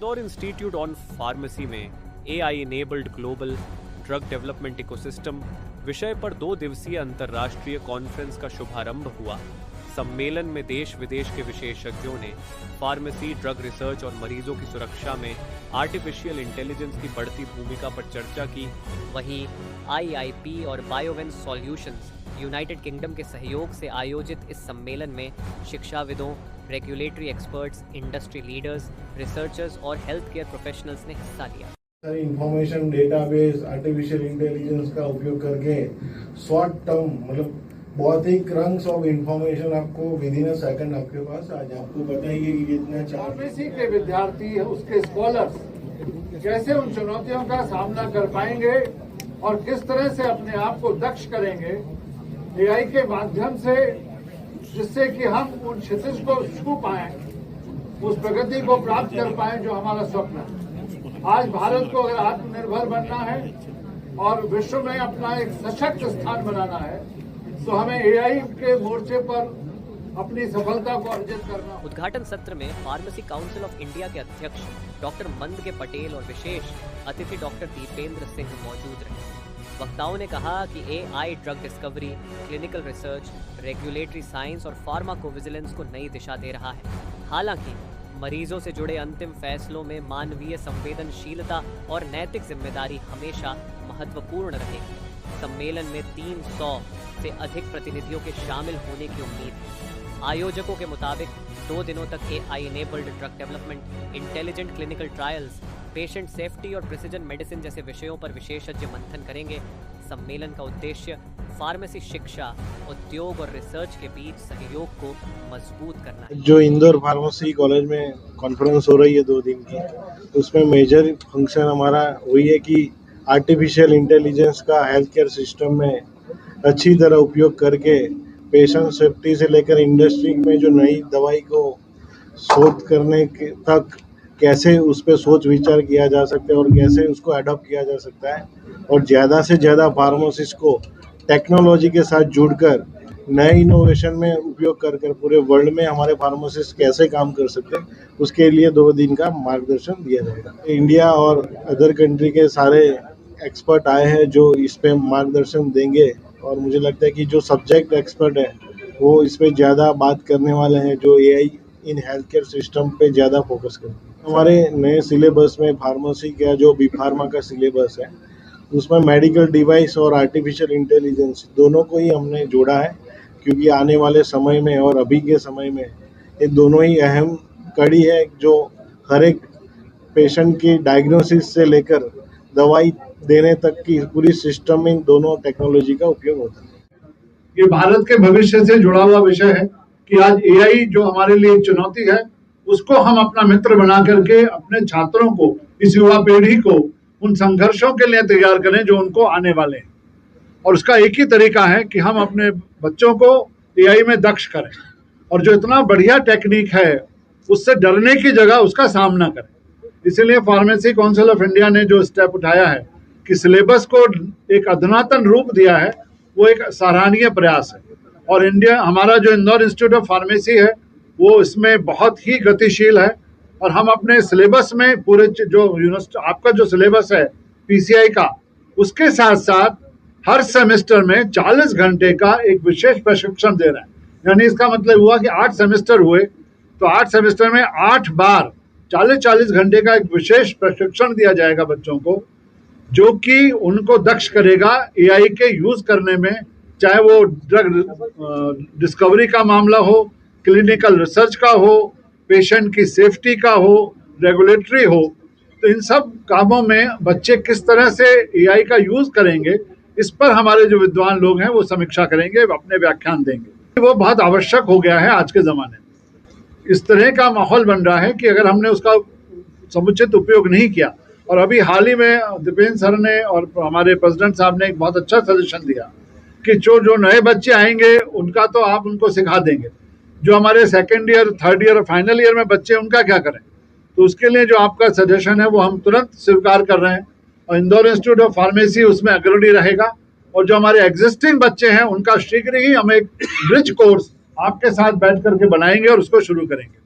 Indore institute on pharmacy में AI enabled global drug development ecosystem विषय पर 2 दिवसीय अंतर्राष्ट्रीय कॉन्फ्रेंस का शुभारंभ हुआ। सम्मेलन में देश विदेश के विशेषज्ञों ने फार्मेसी, ड्रग रिसर्च और मरीजों की सुरक्षा में आर्टिफिशियल इंटेलिजेंस की बढ़ती भूमिका पर चर्चा की। वहीं IIP और बायोवेंस सॉल्यूशंस यूनाइटेड किंगडम के सहयोग से आयोजित इस सम्मेलन में शिक्षाविदों, regulatory experts, industry leaders, researchers और हेल्थ केयर प्रोफेशनल्स ने हिस्सा लिया। इंफॉर्मेशन डेटाबेस, आर्टिफिशियल इंटेलिजेंस का उपयोग करके शॉर्ट टर्म मतलब बहुत ही क्रंक्स ऑफ इंफॉर्मेशन आपको विद इन अ सेकंड आपके पास आ जाए। आपको बताइए कि कितना फार्मेसी के विद्यार्थी, उसके स्कॉलर्स कैसे उन चुनौतियों का सामना कर पाएंगे और किस तरह से अपने आप को दक्ष करेंगे AI के माध्यम से, जिससे कि हम उन क्षितिज को छू पाएं, उस प्रगति को प्राप्त कर पाएं जो हमारा स्वप्न है। आज भारत को अगर आत्मनिर्भर बनना है और विश्व में अपना एक सशक्त स्थान बनाना है तो हमें AI के मोर्चे पर अपनी सफलता को अर्जित करना। उद्घाटन सत्र में फार्मेसी काउंसिल ऑफ इंडिया के अध्यक्ष डॉक्टर मंद के पटेल और विशेष अतिथि डॉक्टर दीपेंद्र सिंह मौजूद रहे। वक्ताओं ने कहा कि AI drug discovery, clinical research, regulatory science और फार्माकोविजिलेंस को नई दिशा दे रहा है। हालांकि मरीजों से जुड़े अंतिम फैसलों में मानवीय संवेदनशीलता और नैतिक जिम्मेदारी हमेशा महत्वपूर्ण रहेगी। सम्मेलन में 300 से अधिक प्रतिनिधियों के शामिल होने की उम्मीद है। आयोजकों के मुताबिक 2 दिनों तक AI enabled drug development, intelligent clinical trials, patient safety और प्रिसिजन मेडिसिन जैसे विषयों पर विशेषज्ञ मंथन करेंगे। सम्मेलन का उद्देश्य फार्मेसी शिक्षा, उद्योग और रिसर्च के बीच सहयोग को मजबूत करना है। जो इंदौर फार्मेसी कॉलेज में कॉन्फ्रेंस हो रही है 2 दिन की, उसमें मेजर फंक्शन हमारा वही है कि आर्टिफिशियल इंटेलिजेंस का हेल्थ केयर सिस्टम में अच्छी तरह उपयोग करके पेशेंट सेफ्टी से लेकर इंडस्ट्री में जो नई दवाई को शोध करने तक कैसे उस पर सोच विचार किया जा सकता है और कैसे उसको अडॉप्ट किया जा सकता है, और ज़्यादा से ज़्यादा फार्मासिस्ट को टेक्नोलॉजी के साथ जुड़कर नए इनोवेशन में उपयोग कर पूरे वर्ल्ड में हमारे फार्मासिस्ट कैसे काम कर सकते हैं, उसके लिए 2 दिन का मार्गदर्शन दिया जाएगा। इंडिया और अदर कंट्री के सारे एक्सपर्ट आए हैं जो इस पे मार्गदर्शन देंगे, और मुझे लगता है कि जो सब्जेक्ट एक्सपर्ट है वो इस पे ज़्यादा बात करने वाले हैं, जो AI in health care system पे ज़्यादा फोकस करें। हमारे नए सिलेबस में फार्मेसी का जो बी फार्मा का सिलेबस है उसमें मेडिकल डिवाइस और आर्टिफिशियल इंटेलिजेंस दोनों को ही हमने जोड़ा है, क्योंकि आने वाले समय में और अभी के समय में ये दोनों ही अहम कड़ी है जो हर एक पेशेंट की डायग्नोसिस से लेकर दवाई देने तक की पूरी सिस्टम में दोनों टेक्नोलॉजी का उपयोग होता है। ये भारत के भविष्य से जुड़ा हुआ विषय है कि आज AI जो हमारे लिए एक चुनौती है, उसको हम अपना मित्र बना करके अपने छात्रों को, इस युवा पीढ़ी को उन संघर्षों के लिए तैयार करें जो उनको आने वाले हैं। और उसका एक ही तरीका है कि हम अपने बच्चों को AI में दक्ष करें, और जो इतना बढ़िया टेक्निक है उससे डरने की जगह उसका सामना करें। इसीलिए फार्मेसी काउंसिल ऑफ इंडिया ने जो स्टेप उठाया है कि सिलेबस को एक अधुनातन रूप दिया है, वो एक सराहनीय प्रयास है। और हमारा जो इंदौर इंस्टीट्यूट ऑफ फार्मेसी है वो इसमें बहुत ही गतिशील है, और हम अपने सिलेबस में पूरे जो आपका जो सिलेबस है PCI का, उसके साथ साथ हर सेमेस्टर में 40 घंटे का एक विशेष प्रशिक्षण दे रहे हैं। यानी इसका मतलब हुआ कि 8 सेमेस्टर हुए तो 8 सेमेस्टर में 8 बार 40-40 घंटे का एक विशेष प्रशिक्षण दिया जाएगा बच्चों को, जो कि उनको दक्ष करेगा AI के यूज करने में, चाहे वो ड्रग डिस्कवरी का मामला हो, क्लिनिकल रिसर्च का हो, पेशेंट की सेफ्टी का हो, रेगुलेटरी हो। तो इन सब कामों में बच्चे किस तरह से AI का यूज करेंगे, इस पर हमारे जो विद्वान लोग हैं वो समीक्षा करेंगे, अपने व्याख्यान देंगे। वो बहुत आवश्यक हो गया है आज के ज़माने में। इस तरह का माहौल बन रहा है कि अगर हमने उसका समुचित उपयोग नहीं किया, और अभी हाल ही में दीपेंद्र सर ने और हमारे प्रेसिडेंट साहब ने एक बहुत अच्छा सजेशन दिया कि जो नए बच्चे आएंगे उनका तो आप उनको सिखा देंगे, जो हमारे 2nd ईयर, 3rd ईयर और फाइनल ईयर में बच्चे उनका क्या करें। तो उसके लिए जो आपका सजेशन है वो हम तुरंत स्वीकार कर रहे हैं, और इंदौर इंस्टीट्यूट ऑफ फार्मेसी उसमें अग्रणी रहेगा। और जो हमारे एग्जिस्टिंग बच्चे हैं उनका शीघ्र ही हम एक ब्रिज कोर्स आपके साथ बैठ करके बनाएंगे और उसको शुरू करेंगे।